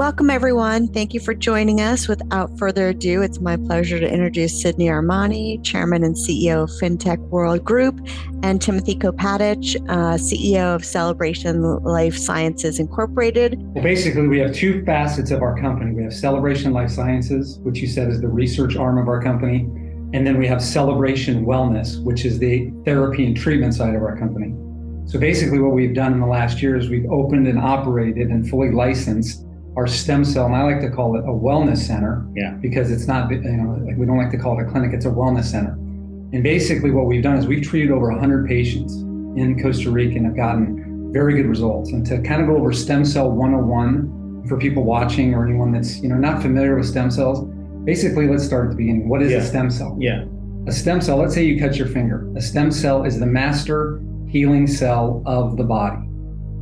Welcome, everyone. Thank you for joining us. Without further ado, it's my pleasure to introduce Sydney Armani, Chairman and CEO of Fintech Group, and Timothy Kopatich, CEO of Celebration Life Sciences Incorporated. Well, basically, we have two facets of our company. We have Celebration Life Sciences, which you said is the research arm of our company. And then we have Celebration Wellness, which is the therapy and treatment side of our company. So basically what we've done in the last year is we've opened and operated and fully licensed our stem cell, and I like to call it a wellness center, because it's not, we don't like to call it a clinic, it's a wellness center. And basically what we've done is we've treated over 100 patients in Costa Rica and have gotten very good results. And to kind of go over stem cell 101 for people watching or anyone that's not familiar with stem cells, basically let's start at the beginning. What is a stem cell? A stem cell, let's say you cut your finger. A stem cell is the master healing cell of the body.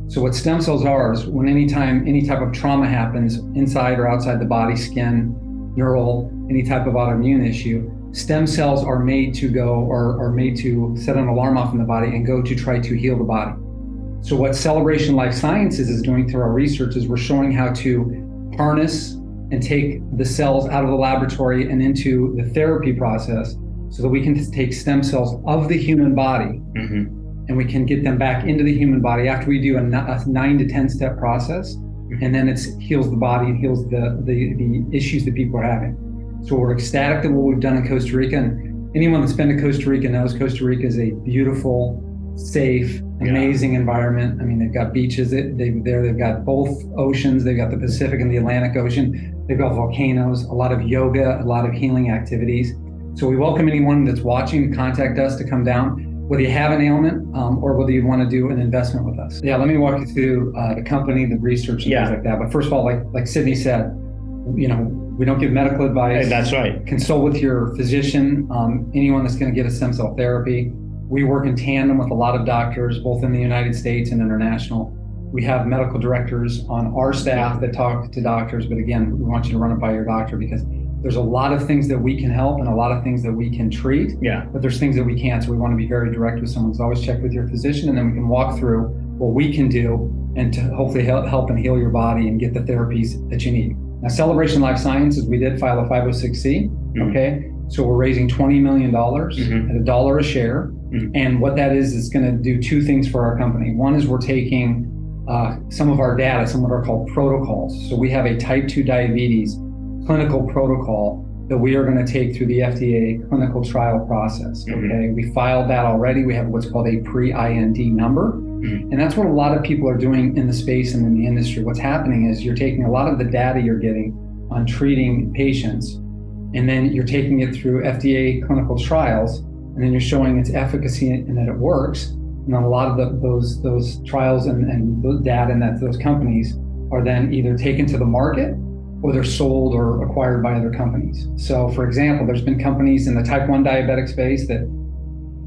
So what stem cells are is when any type of trauma happens inside or outside the body, skin, neural, any type of autoimmune issue, stem cells are made to go or are made to set an alarm off in the body and go to try to heal the body. So what Celebration Life Sciences is doing through our research is we're showing how to harness and take the cells out of the laboratory and into the therapy process so that we can take stem cells of the human body and we can get them back into the human body after we do a 9 to 10 step process. And then it heals the body and heals the issues that people are having. So we're ecstatic at what we've done in Costa Rica. And anyone that's been to Costa Rica knows Costa Rica is a beautiful, safe, amazing environment. I mean, they've got beaches they've got both oceans. They've got the Pacific and the Atlantic Ocean. They've got volcanoes, a lot of yoga, a lot of healing activities. So we welcome anyone that's watching to contact us to come down, whether you have an ailment or whether you want to do an investment with us. Let me walk you through the company, the research, and things like that. But first of all, like Sydney said, we don't give medical advice. Hey, that's right. Consult with your physician, anyone that's going to get a stem cell therapy. We work in tandem with a lot of doctors, both in the United States and international. We have medical directors on our staff that talk to doctors, but again, we want you to run it by your doctor because there's a lot of things that we can help and a lot of things that we can treat, but there's things that we can't. So we want to be very direct with someone. So always check with your physician, and then we can walk through what we can do and to hopefully help and heal your body and get the therapies that you need. Now, Celebration Life Sciences, we did file a 506C, okay? So we're raising $20 million at $1 a share. And what that is going to do two things for our company. One is we're taking some of our data, some of our called protocols. So we have a type 2 diabetes clinical protocol that we are going to take through the FDA clinical trial process. Okay, we filed that already. We have what's called a pre-IND number. And that's what a lot of people are doing in the space and in the industry. What's happening is you're taking a lot of the data you're getting on treating patients, and then you're taking it through FDA clinical trials, and then you're showing its efficacy and that it works. And then a lot of those trials and the data and those companies are then either taken to the market or they're sold or acquired by other companies. So for example, there's been companies in the type 1 diabetic space that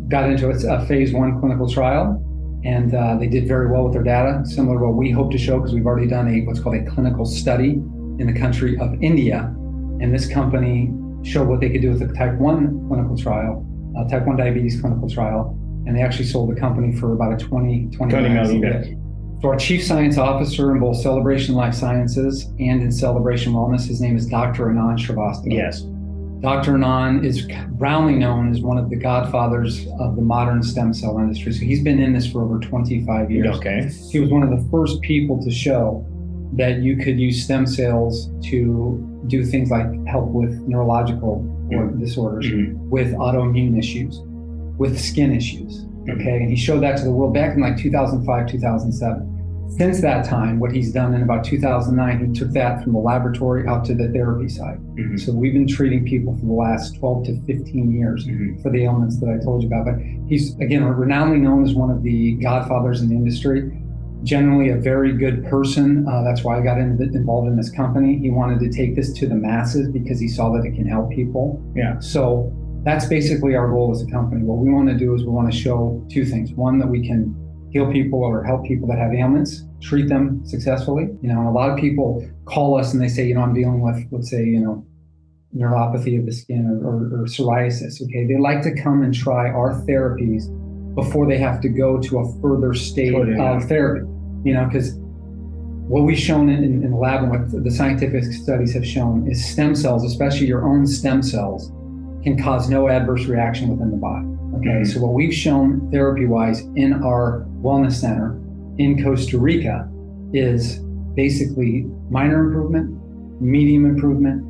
got into a phase 1 clinical trial, and they did very well with their data, similar to what we hope to show because we've already done what's called a clinical study in the country of India. And this company showed what they could do with the type 1 clinical trial, type 1 diabetes clinical trial, and they actually sold the company for about a $20 million. So our Chief Science Officer in both Celebration Life Sciences and in Celebration Wellness, his name is Dr. Anand Shrivastava. Yes. Dr. Anand is roundly known as one of the godfathers of the modern stem cell industry. So he's been in this for over 25 years. Okay. He was one of the first people to show that you could use stem cells to do things like help with neurological disorders, with autoimmune issues, with skin issues. Okay, and he showed that to the world back in like 2005, 2007. Since that time, what he's done in about 2009, he took that from the laboratory out to the therapy side. So we've been treating people for the last 12 to 15 years for the ailments that I told you about. But he's, again, renownedly known as one of the godfathers in the industry, generally a very good person. That's why I got involved in this company. He wanted to take this to the masses because he saw that it can help people. So that's basically our goal as a company. What we want to do is we want to show two things. One, that we can heal people or help people that have ailments, treat them successfully. And a lot of people call us and they say, I'm dealing with, let's say, neuropathy of the skin or psoriasis. Okay, they like to come and try our therapies before they have to go to a further state of therapy. Because what we've shown in the lab and what the scientific studies have shown is stem cells, especially your own stem cells, can cause no adverse reaction within the body. Okay, so what we've shown therapy-wise in our wellness center in Costa Rica is basically minor improvement, medium improvement,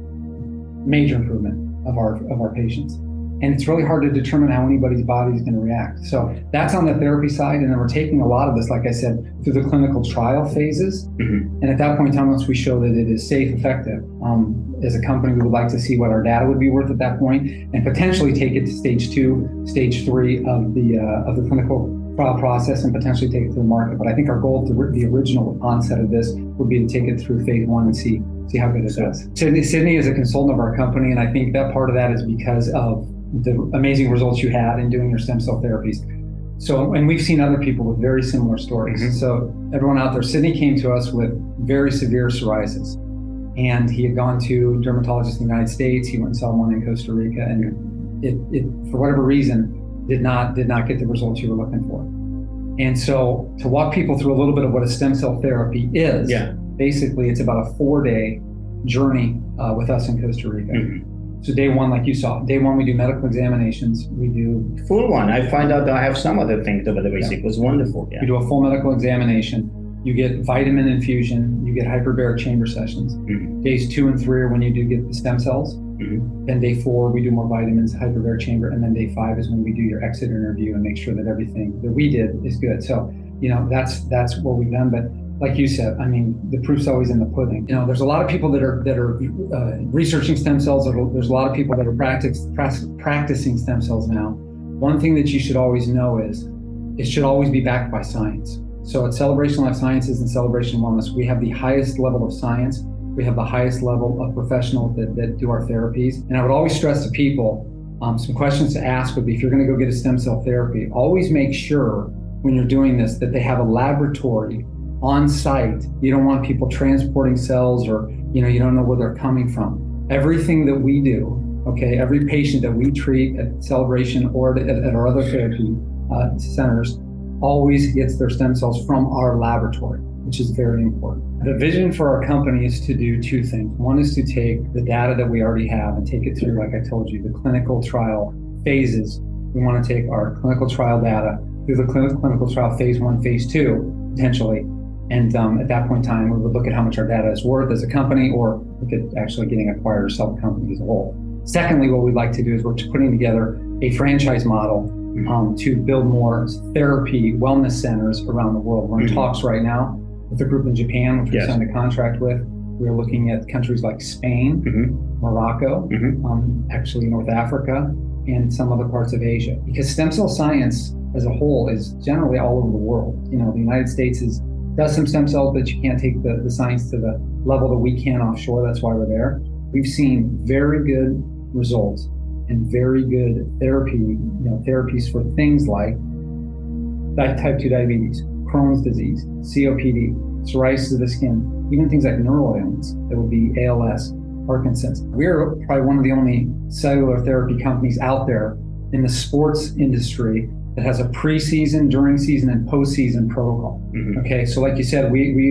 major improvement of our patients. And it's really hard to determine how anybody's body is going to react. So that's on the therapy side. And then we're taking a lot of this, like I said, through the clinical trial phases. And at that point in time, once we show that it is safe, effective, as a company, we would like to see what our data would be worth at that point and potentially take it to stage 2, stage 3 of the clinical trial process and potentially take it to the market. But I think our goal to the original onset of this would be to take it through phase 1 and see how good it does. Sydney is a consultant of our company, and I think that part of that is because of the amazing results you had in doing your stem cell therapies. So, and we've seen other people with very similar stories. So everyone out there, Sydney came to us with very severe psoriasis, and he had gone to dermatologists in the United States. He went and saw one in Costa Rica, and it for whatever reason, did not get the results you were looking for. And so to walk people through a little bit of what a stem cell therapy is, basically it's about a 4-day journey with us in Costa Rica. So day 1, like you saw, day 1 we do medical examinations. We do full one. I find out that I have some other things over the way. It was wonderful. We do a full medical examination. You get vitamin infusion. You get hyperbaric chamber sessions. Days 2 and 3 are when you do get the stem cells. Then day 4 we do more vitamins, hyperbaric chamber, and then day 5 is when we do your exit interview and make sure that everything that we did is good. So that's what we've done. But like you said, I mean, the proof's always in the pudding. There's a lot of people that are researching stem cells. There's a lot of people that are practicing stem cells now. One thing that you should always know is it should always be backed by science. So at Celebration Life Sciences and Celebration Wellness, we have the highest level of science. We have the highest level of professionals that do our therapies. And I would always stress to people, some questions to ask would be, if you're going to go get a stem cell therapy, always make sure when you're doing this that they have a laboratory on site. You don't want people transporting cells, or you don't know where they're coming from. Everything that we do, okay, every patient that we treat at Celebration or at our other therapy centers always gets their stem cells from our laboratory, which is very important. The vision for our company is to do 2 things. One is to take the data that we already have and take it through, like I told you, the clinical trial phases. We want to take our clinical trial data through the clinical trial phase 1, phase 2, potentially. And at that point in time, we would look at how much our data is worth as a company, or look at actually getting acquired or sell the company as a whole. Secondly, what we'd like to do is we're putting together a franchise model to build more therapy wellness centers around the world. We're in talks right now with a group in Japan, which we signed a contract with. We're looking at countries like Spain, Morocco, actually North Africa, and some other parts of Asia. Because stem cell science as a whole is generally all over the world. The United States does some stem cells, but you can't take the science to the level that we can offshore. That's why we're there. We've seen very good results and very good therapies for things like type 2 diabetes, Crohn's disease, COPD, psoriasis of the skin, even things like neural ailments that would be ALS, Parkinson's. We're probably one of the only cellular therapy companies out there in the sports industry that has a pre-season, during season, and post-season protocol. Okay, so like you said, we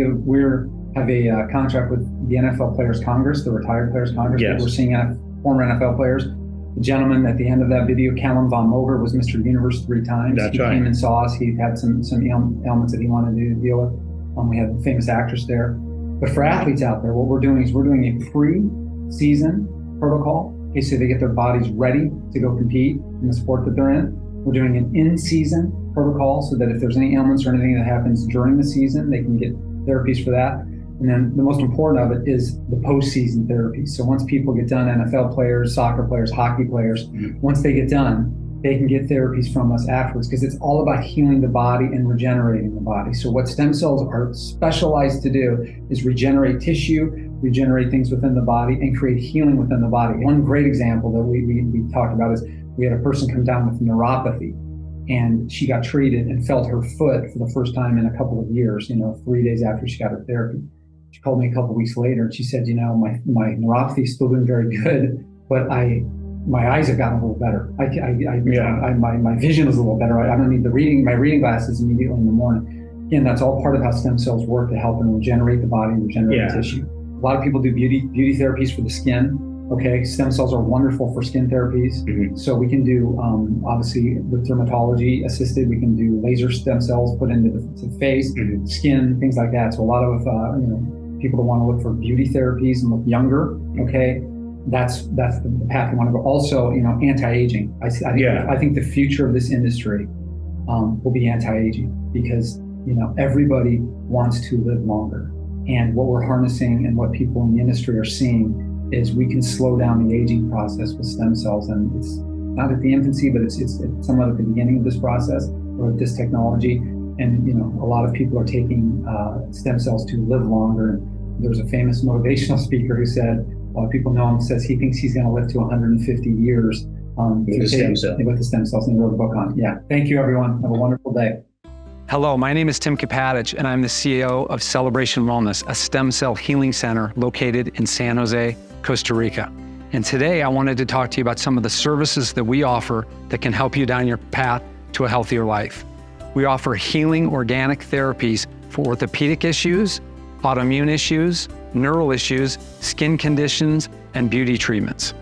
have a contract with the NFL Players Congress, the Retired Players Congress. We're seeing former NFL players. The gentleman at the end of that video, Callum Von Moger, was Mr. Universe 3 times. He came and saw us. He had some ailments that he wanted to deal with. We had a famous actress there. But for athletes out there, what we're doing is we're doing a pre-season protocol, okay, so they get their bodies ready to go compete in the sport that they're in. We're doing an in-season protocol so that if there's any ailments or anything that happens during the season, they can get therapies for that. And then the most important of it is the post-season therapy. So once people get done, NFL players, soccer players, hockey players, once they get done, they can get therapies from us afterwards, because it's all about healing the body and regenerating the body. So what stem cells are specialized to do is regenerate tissue, regenerate things within the body, and create healing within the body. One great example that we talked about is we had a person come down with neuropathy, and she got treated and felt her foot for the first time in a couple of years, 3 days after she got her therapy. She called me a couple of weeks later and she said, my neuropathy is still doing very good, but my eyes have gotten a little better. My vision is a little better. I don't need my reading glasses immediately in the morning. Again, that's all part of how stem cells work to help and regenerate the body and regenerate the tissue. A lot of people do beauty therapies for the skin. Okay, stem cells are wonderful for skin therapies. So we can do, obviously, with dermatology assisted, we can do laser stem cells put into the face, skin, things like that. So a lot of people that want to look for beauty therapies and look younger. Okay, that's the path we want to go. Also, anti-aging. I think the future of this industry will be anti-aging, because everybody wants to live longer. And what we're harnessing and what people in the industry are seeing is we can slow down the aging process with stem cells. And it's not at the infancy, but it's somewhat at the beginning of this process or this technology. And a lot of people are taking stem cells to live longer. And there's a famous motivational speaker who said, a lot of people know him, says he thinks he's going to live to 150 years with the stem cells, and he wrote a book on it. Yeah. Thank you, everyone. Have a wonderful day. Hello, my name is Tim Kopatich, and I'm the CEO of Celebration Wellness, a stem cell healing center located in San Jose, Costa Rica. And today I wanted to talk to you about some of the services that we offer that can help you down your path to a healthier life. We offer healing organic therapies for orthopedic issues, autoimmune issues, neural issues, skin conditions, and beauty treatments.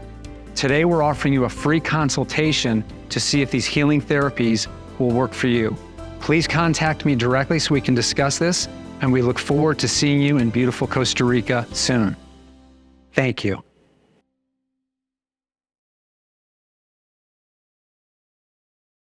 Today we're offering you a free consultation to see if these healing therapies will work for you. Please contact me directly so we can discuss this, and we look forward to seeing you in beautiful Costa Rica soon. Thank you.